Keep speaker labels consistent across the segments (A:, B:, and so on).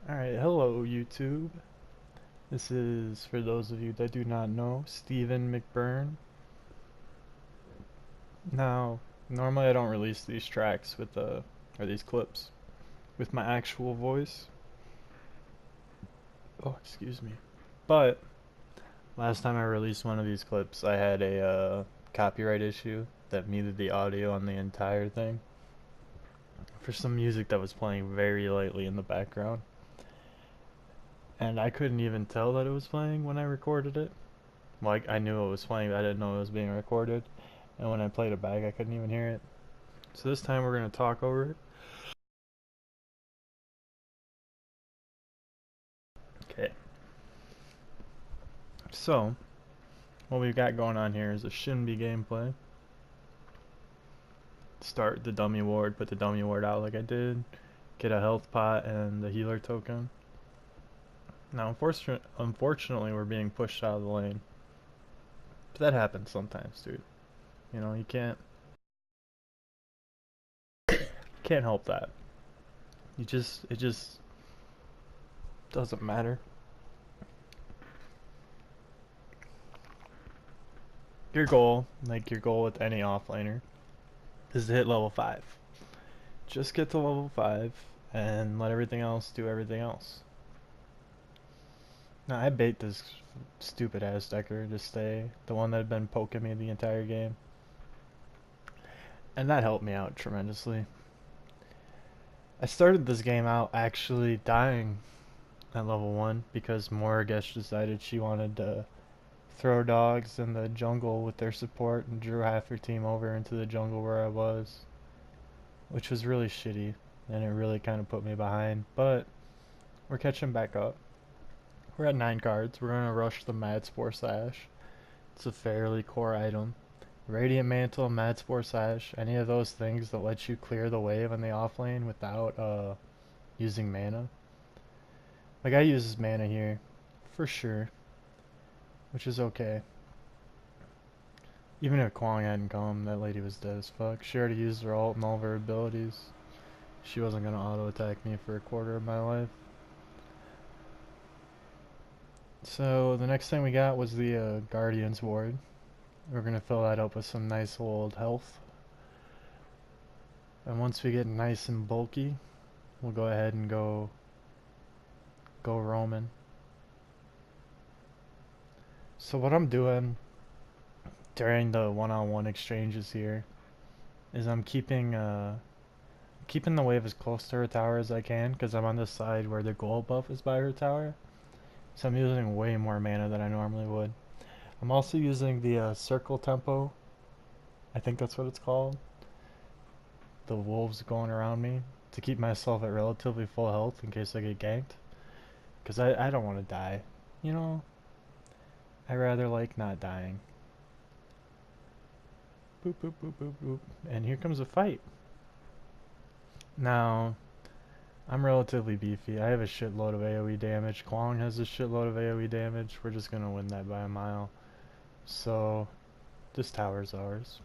A: Alright, hello YouTube. This is, for those of you that do not know, Stephen McBurn. Now, normally I don't release these tracks with or these clips with my actual voice. Oh, excuse me. But, last time I released one of these clips, I had a copyright issue that muted the audio on the entire thing for some music that was playing very lightly in the background. And I couldn't even tell that it was playing when I recorded it. Like, I knew it was playing, but I didn't know it was being recorded. And when I played it back, I couldn't even hear it. So this time we're going to talk over it. Okay. So, what we've got going on here is a Shinbi gameplay. Start the dummy ward, put the dummy ward out like I did. Get a health pot and the healer token. Now, unfortunately, we're being pushed out of the lane. But that happens sometimes, dude. You know, you can't help that. It just doesn't matter. Your goal with any offlaner, is to hit level 5. Just get to level 5 and let everything else do everything else. Now, I bait this stupid ass decker to stay, the one that had been poking me the entire game. And that helped me out tremendously. I started this game out actually dying at level 1 because Morrigesh decided she wanted to throw dogs in the jungle with their support and drew half her team over into the jungle where I was, which was really shitty, and it really kind of put me behind, but we're catching back up. We're at 9 cards. We're going to rush the Mad Spore Sash. It's a fairly core item. Radiant Mantle, Mad Spore Sash, any of those things that let you clear the wave on the offlane without using mana. My guy uses mana here, for sure, which is okay. Even if Kwang hadn't come, that lady was dead as fuck. She already used her ult and all of her abilities. She wasn't going to auto-attack me for a quarter of my life. So the next thing we got was the Guardian's Ward. We're going to fill that up with some nice old health. And once we get nice and bulky, we'll go ahead and go Roman. So what I'm doing during the one-on-one exchanges here is I'm keeping the wave as close to her tower as I can, because I'm on the side where the gold buff is by her tower. So I'm using way more mana than I normally would. I'm also using the circle tempo. I think that's what it's called. The wolves going around me to keep myself at relatively full health in case I get ganked. Because I don't want to die. You know, I rather like not dying. Boop, boop, boop, boop, boop. And here comes a fight. Now, I'm relatively beefy. I have a shitload of AoE damage. Kwang has a shitload of AoE damage. We're just gonna win that by a mile. So, this tower's ours.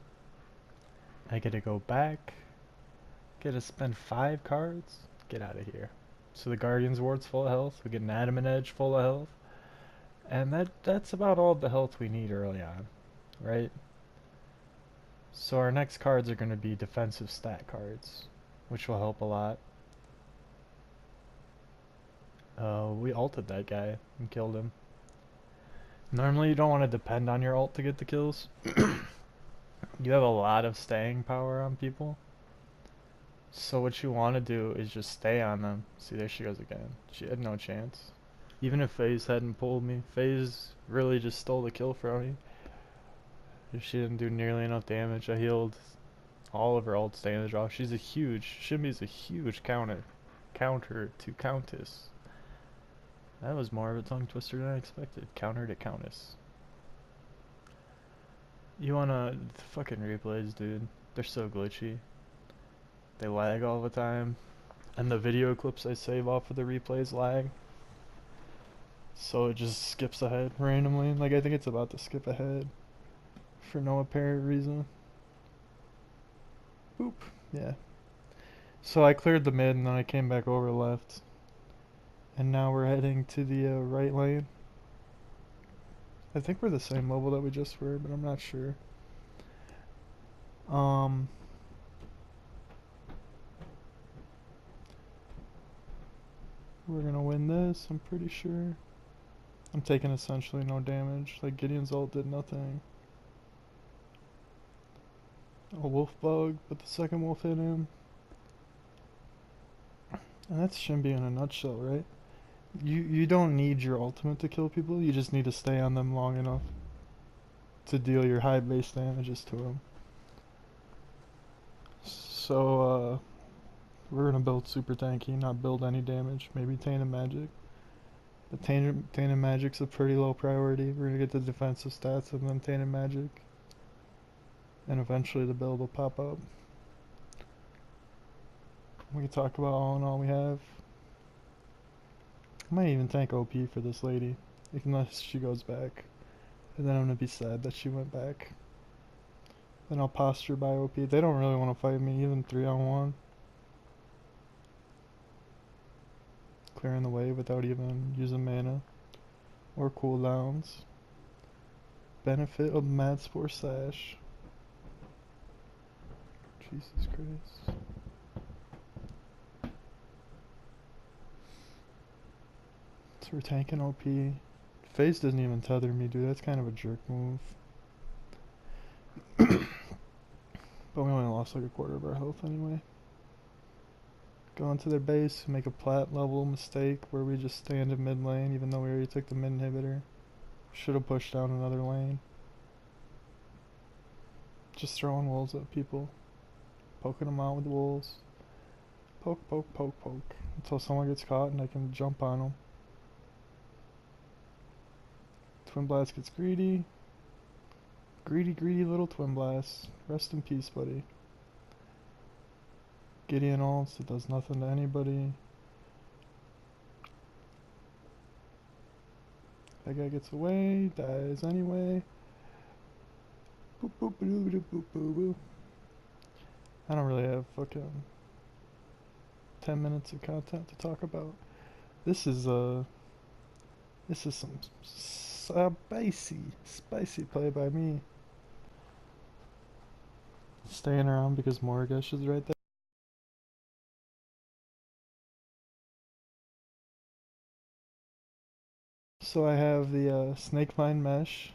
A: I get to go back. Get to spend 5 cards. Get out of here. So the Guardian's Ward's full of health. We get an Adamant Edge full of health. And that's about all the health we need early on. Right? So our next cards are going to be defensive stat cards, which will help a lot. We ulted that guy and killed him. Normally you don't want to depend on your ult to get the kills. You have a lot of staying power on people. So what you want to do is just stay on them. See, there she goes again. She had no chance. Even if FaZe hadn't pulled me, FaZe really just stole the kill from me. If she didn't do nearly enough damage, I healed all of her ult's damage off. Shimbi's a huge counter to Countess. That was more of a tongue twister than I expected. Counter to Countess. You wanna, the fucking replays, dude. They're so glitchy. They lag all the time. And the video clips I save off of the replays lag. So it just skips ahead randomly. Like, I think it's about to skip ahead for no apparent reason. Boop. Yeah. So I cleared the mid and then I came back over left. And now we're heading to the right lane. I think we're the same level that we just were, but I'm not sure. Um, we're gonna win this, I'm pretty sure. I'm taking essentially no damage. Like, Gideon's ult did nothing. A wolf bug, but the second wolf hit him. And that's Shinbi in a nutshell, right? You don't need your ultimate to kill people, you just need to stay on them long enough to deal your high base damages to them. So, we're gonna build super tanky, not build any damage. Maybe Tainted Magic. But Tainted Magic's a pretty low priority. We're gonna get the defensive stats and then Tainted Magic. And eventually the build will pop up. We can talk about all in all we have. I might even tank OP for this lady, unless she goes back. And then I'm gonna be sad that she went back. Then I'll posture by OP. They don't really want to fight me, even 3-on-1. Clearing the way without even using mana or cooldowns. Benefit of Mad Spore Sash. Jesus Christ. So we're tanking OP. Phase doesn't even tether me, dude. That's kind of a jerk move. But we only lost like a quarter of our health anyway. Go into their base, make a plat level mistake where we just stand in mid lane even though we already took the mid inhibitor. Should have pushed down another lane. Just throwing wolves at people. Poking them out with wolves. Poke, poke, poke, poke. Until someone gets caught and I can jump on them. Twin Blast gets greedy. Greedy, greedy little Twin Blast. Rest in peace, buddy. Gideon ults, it does nothing to anybody. That guy gets away, dies anyway. Boop boop boop boop boop boop boop. I don't really have fucking 10 minutes of content to talk about. This is some spicy play by me. Staying around because Morgash is right there. So I have the Snake Vine Mesh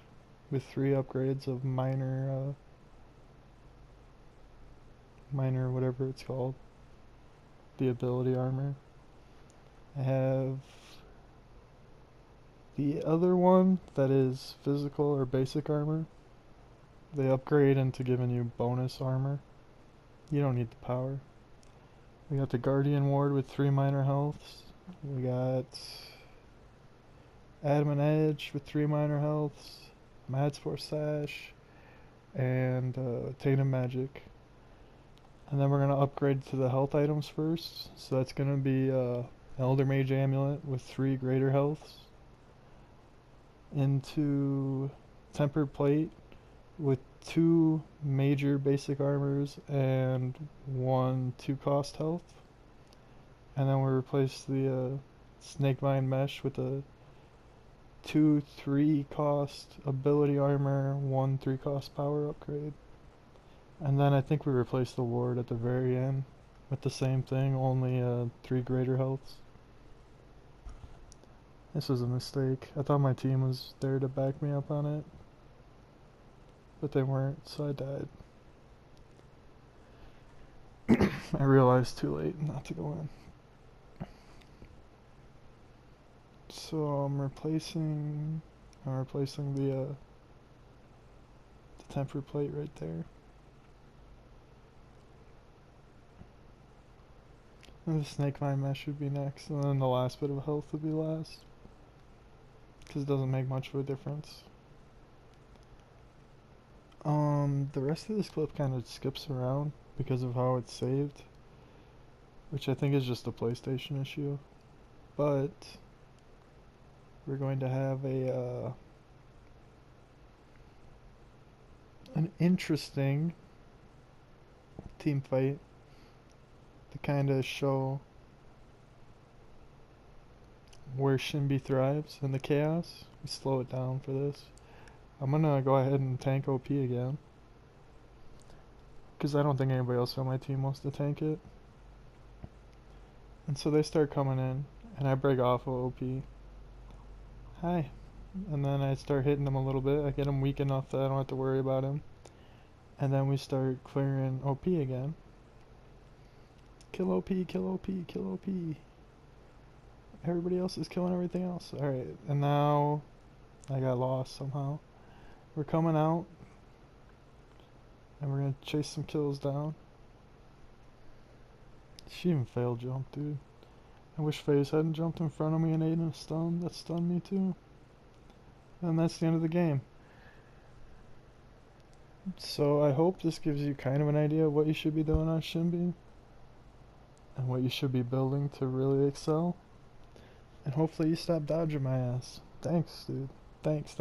A: with 3 upgrades of minor whatever it's called. The ability armor. I have the other one that is physical or basic armor. They upgrade into giving you bonus armor. You don't need the power. We got the Guardian Ward with 3 minor healths. We got Adamant Edge with 3 minor healths. Mad Spore Sash. And Tainted Magic. And then we're going to upgrade to the health items first. So that's going to be Elder Mage Amulet with 3 greater healths. Into Tempered Plate with 2 major basic armors and 1 2-cost health. And then we replace the Snakevine Mesh with a 2 3-cost ability armor, 1 3-cost power upgrade. And then I think we replace the ward at the very end with the same thing, only 3 greater healths. This was a mistake. I thought my team was there to back me up on it. But they weren't, so I died. I realized too late not to go in. So I'm replacing the temper plate right there. And the snake vine mesh should be next, and then the last bit of health would be last. Because it doesn't make much of a difference. The rest of this clip kind of skips around because of how it's saved, which I think is just a PlayStation issue. But we're going to have an interesting team fight to kind of show where Shinbi thrives in the chaos. We slow it down for this. I'm gonna go ahead and tank OP again. Because I don't think anybody else on my team wants to tank it. And so they start coming in, and I break off of OP. Hi. And then I start hitting him a little bit. I get him weak enough that I don't have to worry about him. And then we start clearing OP again. Kill OP, kill OP, kill OP. Everybody else is killing everything else. Alright, and now I got lost somehow. We're coming out. And we're gonna chase some kills down. She even failed jump, dude. I wish FaZe hadn't jumped in front of me and ate a stun. That stunned me too. And that's the end of the game. So I hope this gives you kind of an idea of what you should be doing on Shinbi. And what you should be building to really excel. And hopefully you stop dodging my ass. Thanks, dude. Thanks.